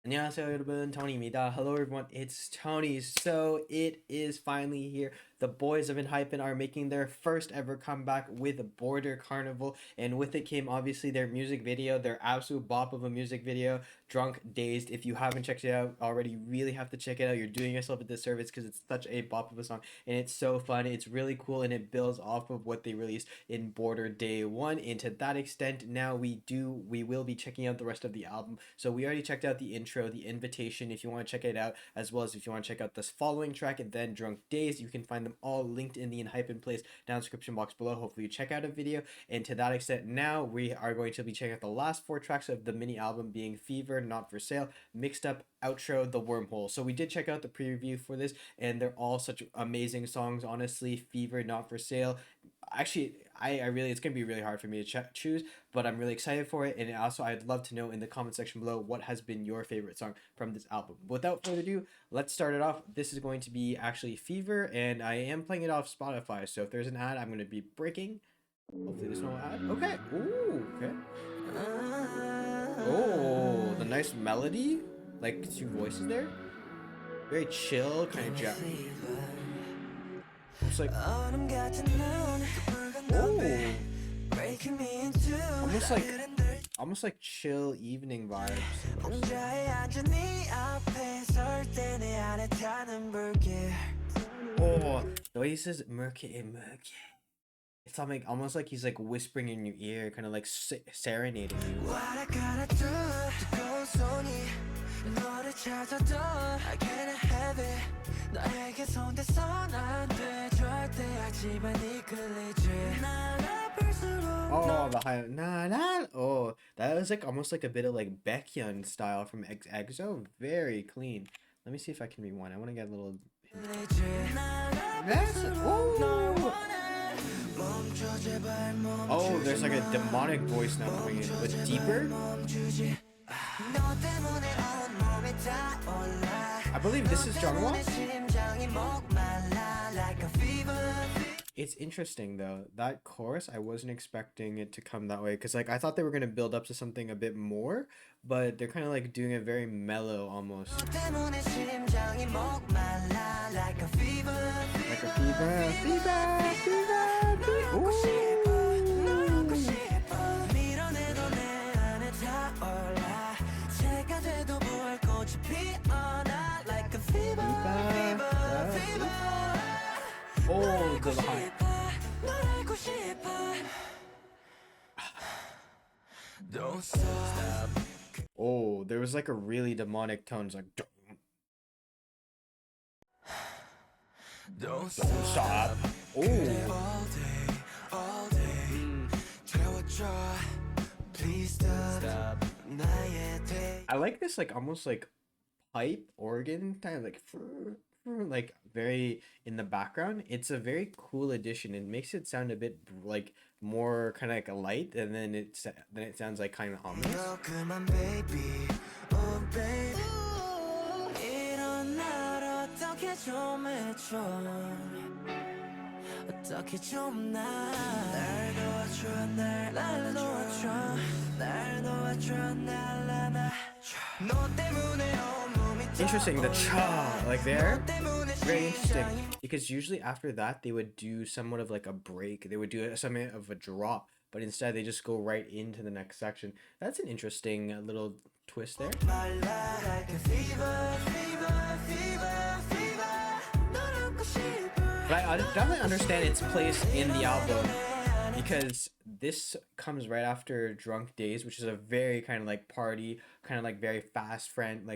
안녕하세요 여러분, Tony입니다. Hello everyone, it's Tony. So it is finally here. The boys of Enhypen are making their first ever comeback with Border Carnival, and with it came obviously their music video, their absolute bop of a music video, Drunk Dazed. If you haven't checked it out already, you really have to check it out. You're doing yourself a disservice because it's such a bop of a song, and it's so fun. It's really cool, and it builds off of what they released in Border Day 1. And to that extent, now we will be checking out the rest of the album. So we already checked out the intro, the invitation, if you want to check it out, as well as if you want to check out this following track and then Drunk Days. You can find them all linked in the Enhypen place down description box below. Hopefully you check out a video. And to that extent, now we are going to be checking out the last four tracks of the mini album, being Fever, Not For Sale, Mixed Up, Outro, The Wormhole. So we did check out the preview for this, and they're all such amazing songs. Honestly, Fever, Not For Sale, actually, I really, it's gonna be really hard for me to choose, but I'm really excited for it. And also, I'd love to know in the comment section below what has been your favorite song from this album. Without further ado, let's start it off. This is going to be actually Fever, and I am playing it off Spotify. So if there's an ad, I'm going to be breaking. Hopefully there's no ad. Okay. Ooh, okay. Oh, the nice melody. Like two voices there. Very chill, kind of jazz. It's like, oh, almost like almost like chill evening vibes. Oh, the way he says murky, murky. It's almost like he's like whispering in your ear, kind of like serenading you. Oh, the high nah nah. Oh, that was like almost like a bit of like Baekhyun style from EXO. Very clean. Let me see if I can rewind. I want to get a little. Oh. Oh, there's like a demonic voice now coming in, but deeper. I believe this is drama. It's interesting though, that chorus, I wasn't expecting it to come that way, because like I thought they were going to build up to something a bit more, but they're kind of like doing it very mellow almost. Like a fever, fever, fever, fever. Oh, the high. Don't stop. Oh, there was like a really demonic tone. It's like don't stop. Oh. Please stop. I like this like almost like pipe organ kind of like very in the background. It's a very cool addition. It makes it sound a bit like more kind of like a light, and then it sounds like kind of ominous. Interesting, the cha like there, very interesting, because usually after that they would do somewhat of like a break, they would do somewhat of a drop, but instead they just go right into the next section. That's an interesting little twist there. But I definitely understand its place in the album, because this comes right after Drunk Days, which is a very kind of like party, kind of like very fast, frantic,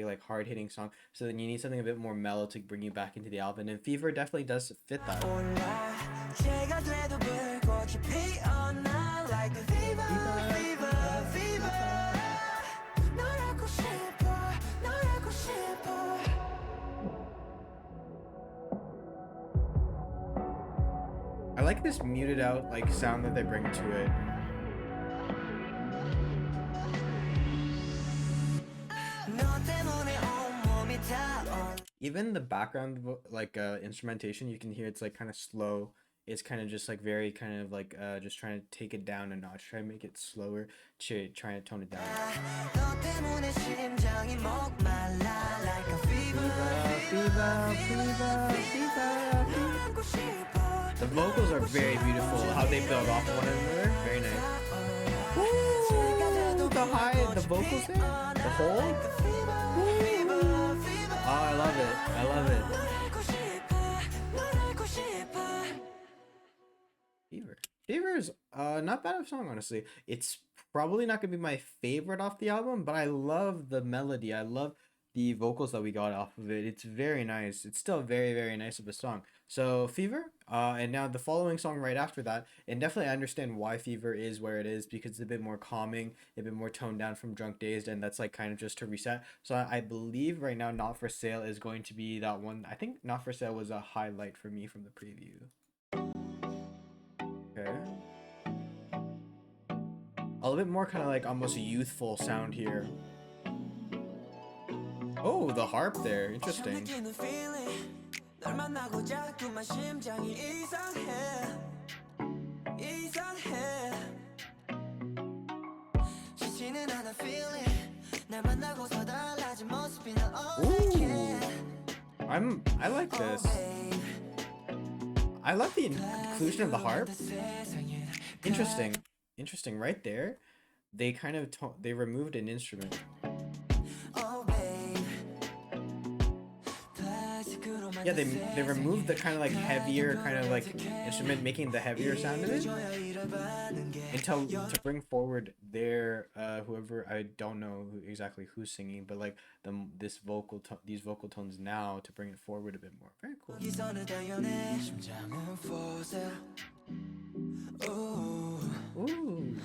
like hard hitting song. So then you need something a bit more mellow to bring you back into the album, and Fever definitely does fit that. I like this muted out like sound that they bring to it. Even the background like instrumentation, you can hear it's like kind of slow. It's kind of just like very kind of like just trying to take it down a notch, try to make it slower, try to tone it down. Fever, fever, fever, fever. The vocals are very beautiful. How they build off one another, very nice. Ooh, the high, the vocals there, the whole. Oh, I love it. I love it. Fever. Fever is not bad of a song, honestly. It's probably not gonna be my favorite off the album, but I love the melody. I love the vocals that we got off of it. It's very nice. It's still very, very nice of a song. So Fever, and now the following song right after that, and definitely I understand why Fever is where it is because it's a bit more calming, a bit more toned down from Drunk Dazed, and that's like kind of just to reset. So I believe right now Not For Sale is going to be that one. I think Not For Sale was a highlight for me from the preview. Okay. A little bit more kind of like almost youthful sound here. Oh, the harp there. Interesting. Ooh. I like this. I love the inclusion of the harp. Interesting. Interesting right there. They kind of they removed an instrument. Yeah, they removed the kind of like heavier kind of like instrument, making the heavier sound of it, until to bring forward their whoever, I don't know exactly who's singing, but like these vocal tones now to bring it forward a bit more. Very cool. Ooh.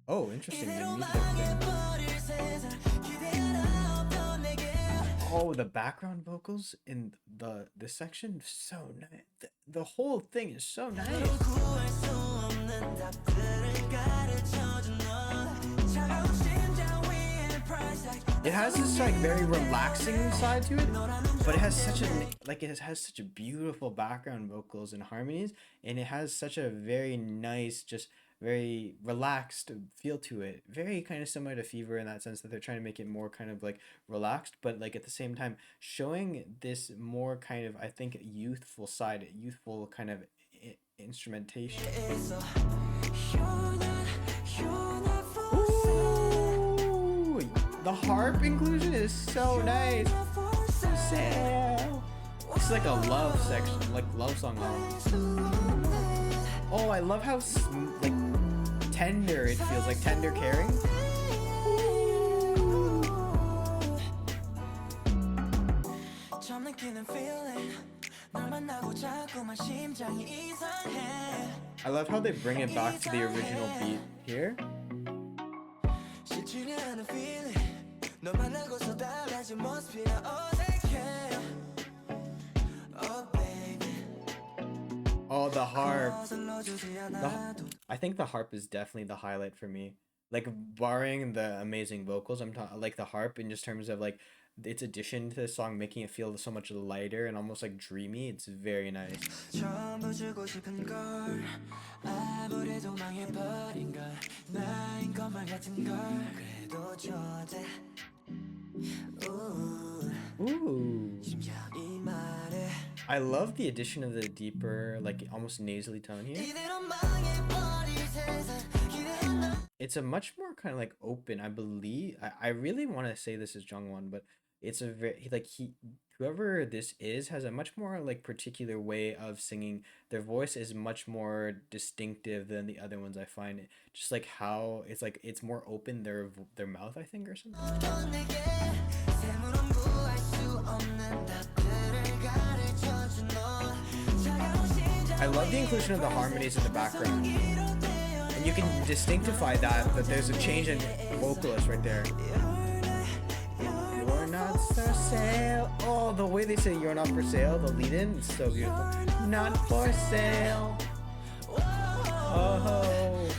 Oh, interesting. Oh, the background vocals in this section, so nice. The whole thing is so nice. It has this like very relaxing side to it, but it has such a beautiful background vocals and harmonies, and it has such a very nice, just very relaxed feel to it. Very kind of similar to Fever in that sense that they're trying to make it more kind of like relaxed, but like at the same time showing this more kind of, I think, youthful side, youthful kind of instrumentation. Ooh, the harp inclusion is so nice. It's like a love section, like love song. Oh, I love how like tender it feels, like tender caring. I love how they bring it back to the original beat here. Oh, the harp. I think the harp is definitely the highlight for me. Like, barring the amazing vocals, I'm talking like the harp in just terms of like its addition to the song, making it feel so much lighter and almost like dreamy. It's very nice. Ooh. I love the addition of the deeper, like almost nasally tone here. It's a much more kind of like open, I believe. I really want to say this is Jungwon, but it's a very like whoever this is has a much more like particular way of singing. Their voice is much more distinctive than the other ones, I find. It just like how it's like it's more open, their mouth, I think, or something. I love the inclusion of the harmonies in the background. And you can distinctify that there's a change in vocalist right there. You're not for sale. Oh, the way they say you're not for sale, the lead in, is so beautiful. Not for sale. Oh.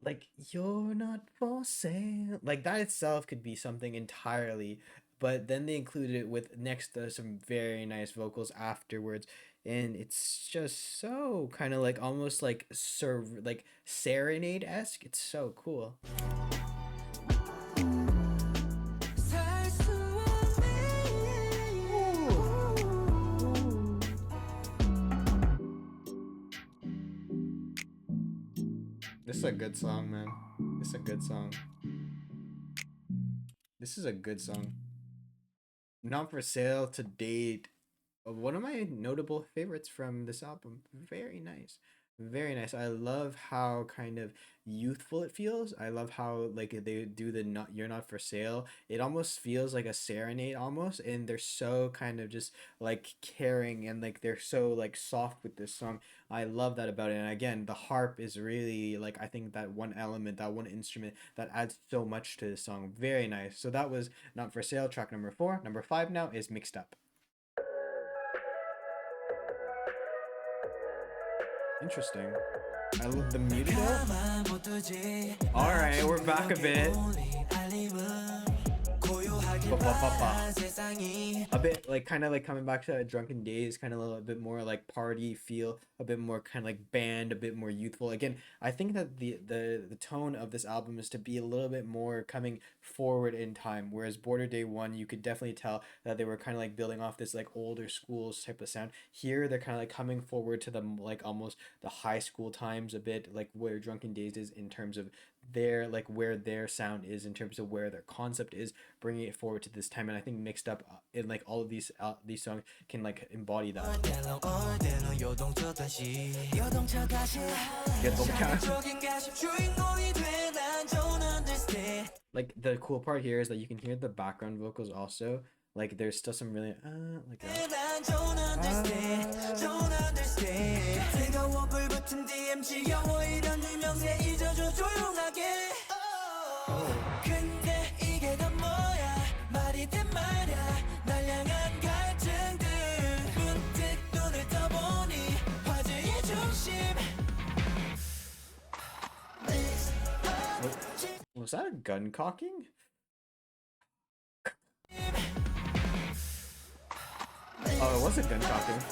Like, you're not for sale. Like, that itself could be something entirely. But then they included it with next to some very nice vocals afterwards. And it's just so kind of like almost like serenade-esque. It's so cool. This is a good song, man. This is a good song. This is a good song. Not for sale to date. One of my notable favorites from this album. Very nice. Very nice. I love how kind of youthful it feels. I love how like they do the not you're not for sale. It almost feels like a serenade almost, and they're so kind of just like caring, and like they're so like soft with this song. I love that about it. And again, the harp is really like I think that one element, that one instrument that adds so much to the song. Very nice. So that was Not for Sale, track number 4. Number 5 now is Mixed Up. Interesting. I love the muted. Alright, we're back a bit. A bit like kind of like coming back to Drunken Days, kind of a little bit more like party feel, a bit more kind of like band, a bit more youthful. Again, I think that the tone of this album is to be a little bit more coming forward in time, whereas Border Day 1, you could definitely tell that they were kind of like building off this like older school type of sound. Here they're kind of like coming forward to the like almost the high school times a bit, like where Drunken Days is in terms of their like where their sound is in terms of where their concept is, bringing it forward to this time. And I think Mixed Up in like all of these songs can like embody that. Like the cool part here is that you can hear the background vocals also. Like there's still some really like was that a gun cocking? Oh, it was a gun cocking.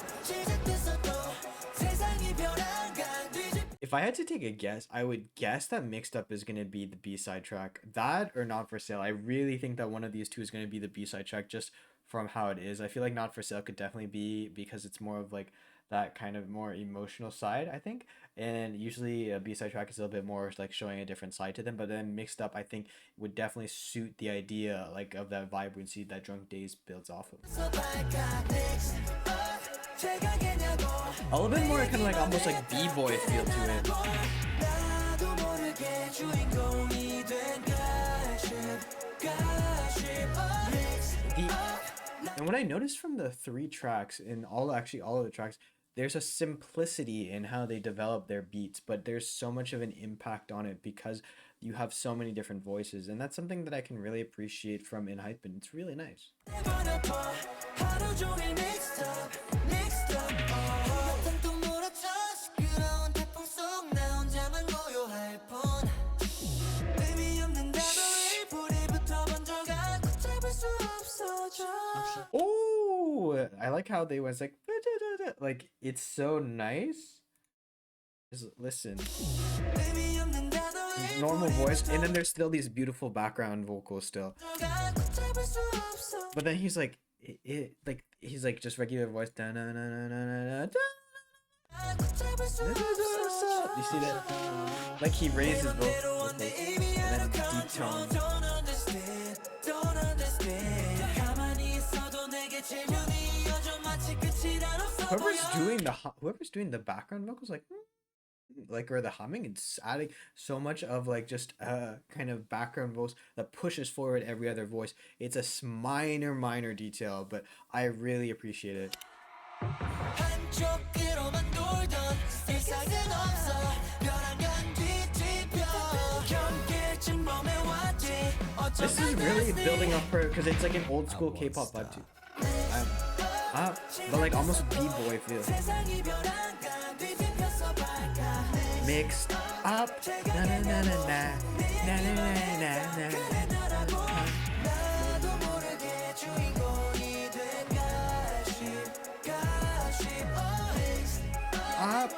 If I had to take a guess, I would guess that Mixed Up is going to be the B-side track. That or Not For Sale. I really think that one of these two is going to be the B-side track just from how it is. I feel like Not For Sale could definitely be because it's more of like that kind of more emotional side, I think. And usually a B-side track is a little bit more like showing a different side to them. But then Mixed Up, I think, would definitely suit the idea like of that vibrancy that Drunk Days builds off of. A little bit more kind of like almost like B-boy feel to it. And what I noticed from the 3 tracks, and all of the tracks, there's a simplicity in how they develop their beats, but there's so much of an impact on it because you have so many different voices, and that's something that I can really appreciate from Enhypen. It's really nice. Oh, I like how they was like it's so nice. Just listen, normal voice, and then there's still these beautiful background vocals still. But then he's like, he's like just regular voice. You see that? Like he raises vocals and then deep tone. Whoever's doing the background vocals, like or the humming, it's adding so much of like just kind of background vocals that pushes forward every other voice. It's a minor detail, but I really appreciate it. This is really building up her because it's like an old school K-pop vibe too. But like almost B-boy feel. Mixed up. Na na na na na na na na na. Up.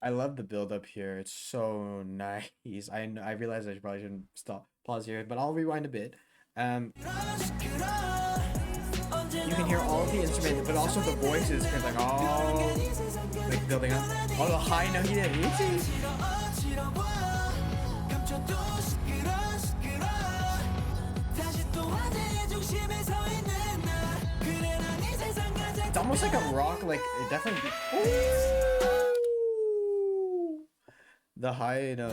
I love the build up here. It's so nice. I realize I probably shouldn't stop pause here, but I'll rewind a bit. Um, you can hear all the instruments, but also the voices, kind of like like building up. Oh, the high note he did. It's almost like a rock, like it definitely. Ooh! The high note.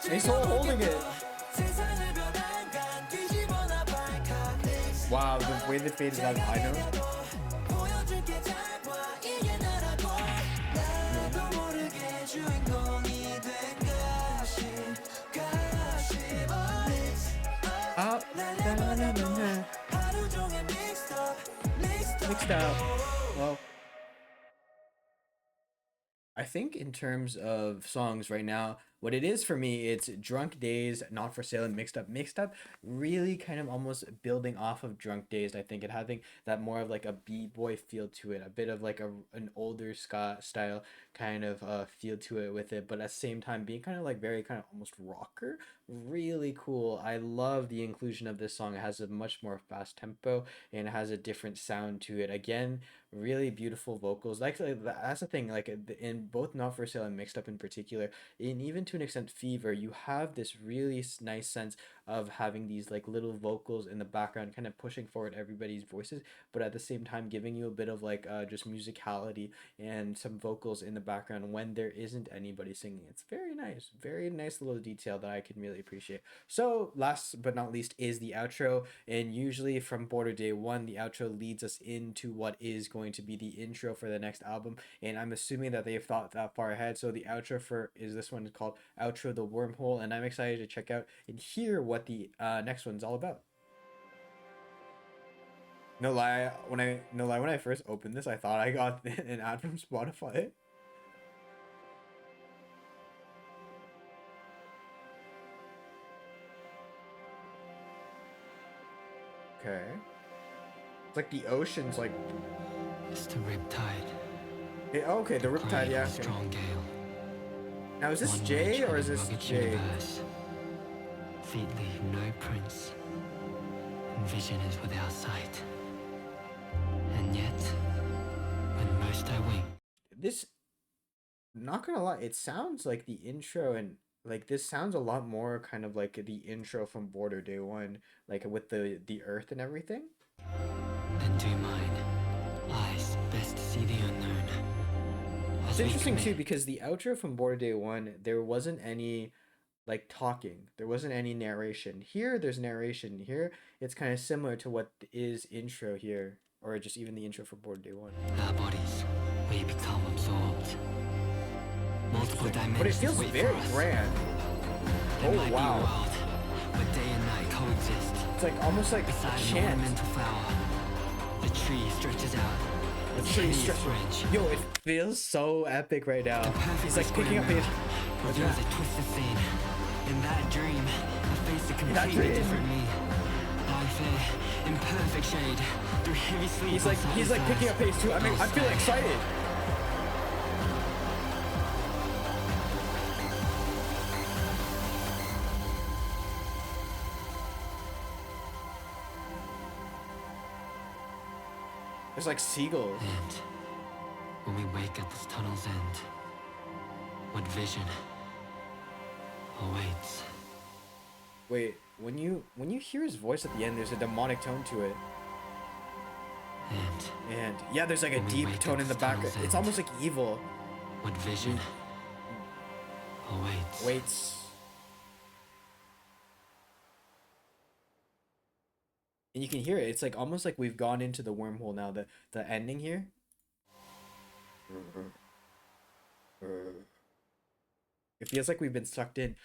He's still holding it. Wow, the way they faded that high note. Mixed up. Well, I think in terms of songs right now, what it is for me, it's Drunk Days, Not For Sale, and Mixed Up. Mixed Up really kind of almost building off of Drunk Days, I think, and having that more of like a b-boy feel to it, a bit of like an older ska style kind of feel to it with it, but at the same time being kind of like very kind of almost rocker. Really cool. I love the inclusion of this song. It has a much more fast tempo and it has a different sound to it. Again, really beautiful vocals. Like that's the thing. Like in both Not For Sale and Mixed Up in particular, and even to an extent Fever, you have this really nice sense of having these like little vocals in the background, kind of pushing forward everybody's voices, but at the same time giving you a bit of like just musicality and some vocals in the background when there isn't anybody singing. It's very nice little detail that I can really appreciate. So last but not least is the outro, and usually from Border Day 1, the outro leads us into what is going to be the intro for the next album, and I'm assuming that they've thought that far ahead. So the outro for is this one called Outro the Wormhole, and I'm excited to check out and hear what the next one's all about. No lie, when I first opened this, I thought I got an ad from Spotify. Okay. It's like the ocean's like. It's the riptide. Okay, the riptide, yeah. Okay. Strong gale. Now is this Jay or is this Jay? Feet leave no prints, and vision is without sight. And yet, when most I wink. This, not gonna lie, it sounds like the intro, and like this sounds a lot more kind of like the intro from Border Day 1, like with the earth and everything. And do mine eyes best see the unknown. It's interesting too because the outro from Border Day 1, there wasn't any like talking, there wasn't any narration. Here there's narration. Here it's kind of similar to what is intro here, or just even the intro for Border Day 1. Our bodies, we become absorbed. Multiple dimensions. But it feels very grand. Oh wow. World, where day and night coexist. It's like almost like a chant. Mental flower. The tree stretches out. The tree stretches. Yo, it feels so epic right now. He's like picking up his. Reveals a twisted scene. In that dream, I face a completely different me. I fair, in perfect shade, through heavy sleep. He's like picking up pace too. I mean, I feel excited. There's like seagulls. And when we wake at this tunnel's end, what vision awaits? Wait, when you hear his voice at the end, there's a demonic tone to it. And yeah, there's like a deep tone in the background. It's almost like evil. What vision awaits? Waits. And you can hear it. It's like almost like we've gone into the wormhole now. The ending here. It feels like we've been sucked in.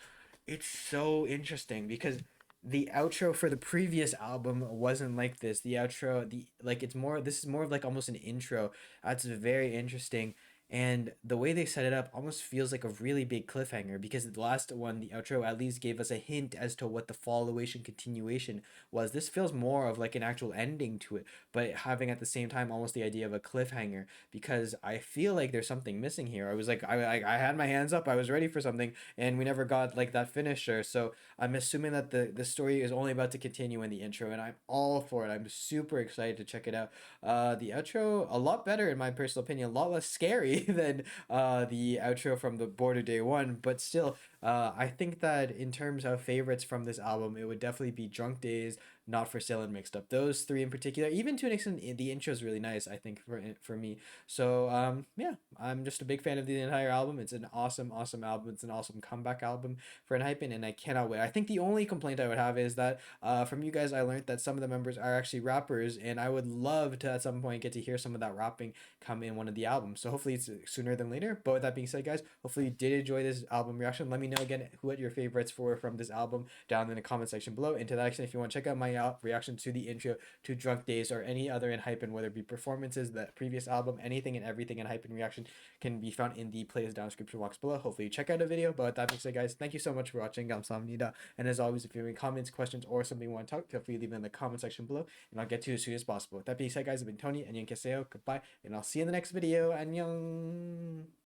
It's so interesting because the outro for the previous album wasn't like this. The outro, it's more. This is more of like almost an intro. That's very interesting. And the way they set it up almost feels like a really big cliffhanger, because the last one, the outro, at least gave us a hint as to what the followation continuation was. This feels more of like an actual ending to it, but having at the same time almost the idea of a cliffhanger, because I feel like there's something missing here. I was like, I had my hands up, I was ready for something, and we never got like that finisher. So I'm assuming that the story is only about to continue in the intro, and I'm all for it. I'm super excited to check it out. The outro a lot better in my personal opinion, a lot less scary than the outro from the Border Day one, but still, I think that in terms of favorites from this album, it would definitely be Drunk Days, Not for Sale, and Mixed Up. Those three in particular, even to an extent, the intro is really nice. I think for me. So yeah, I'm just a big fan of the entire album. It's an awesome, awesome album. It's an awesome comeback album for Enhypen, and I cannot wait. I think the only complaint I would have is that from you guys, I learned that some of the members are actually rappers, and I would love to at some point get to hear some of that rapping come in one of the albums. So hopefully it's sooner than later. But with that being said, guys, hopefully you did enjoy this album reaction. Let me know again what your favorites were from this album down in the comment section below. And to that extent, if you want to check out my reaction to the intro to Drunk Days or any other Enhypen, whether it be performances, the previous album, anything and everything Enhypen reaction can be found in the playlist down description box below. Hopefully you check out a video. But with that being said, guys, thank you so much for watching. 감사합니다. And as always, if you have any comments, questions, or something you want to talk, feel free to leave it in the comment section below, and I'll get to you as soon as possible. With that being said, guys, I've been Tony, and 안녕히 계세요. Goodbye, and I'll see you in the next video. 안녕.